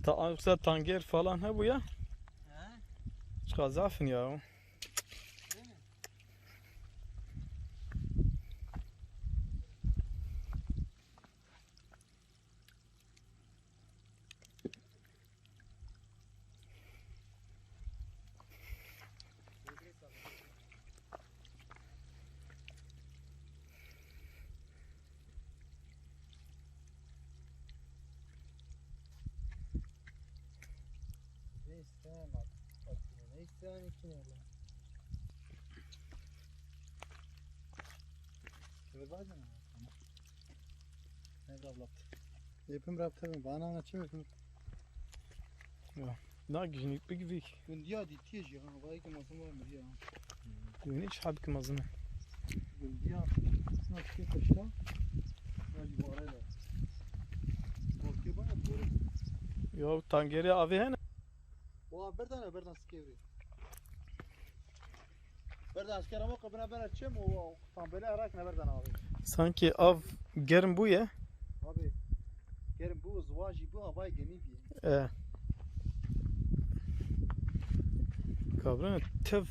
Ta tanger falan ha bu ya. Skazafın ya. Yapım raptırım. Bana anlatıyor. Na gücünlük bir gibi. Gündüya ditiye ji ha. Vay ki masum var mı ya? Güveni hiç habik mazını. Gündüya. Nasıl ki kaçta? Hadi bu arada. Korkuyor bana doğru. Yo tangeri abi he ne? O berdan skevri. Berdan asker ama kabına ben açayım o tam böyle arak ne berdan abi. Sanki av gerim bu ya. Abi. Gerim bu zvaji bu havay geni bir. Kabrana tev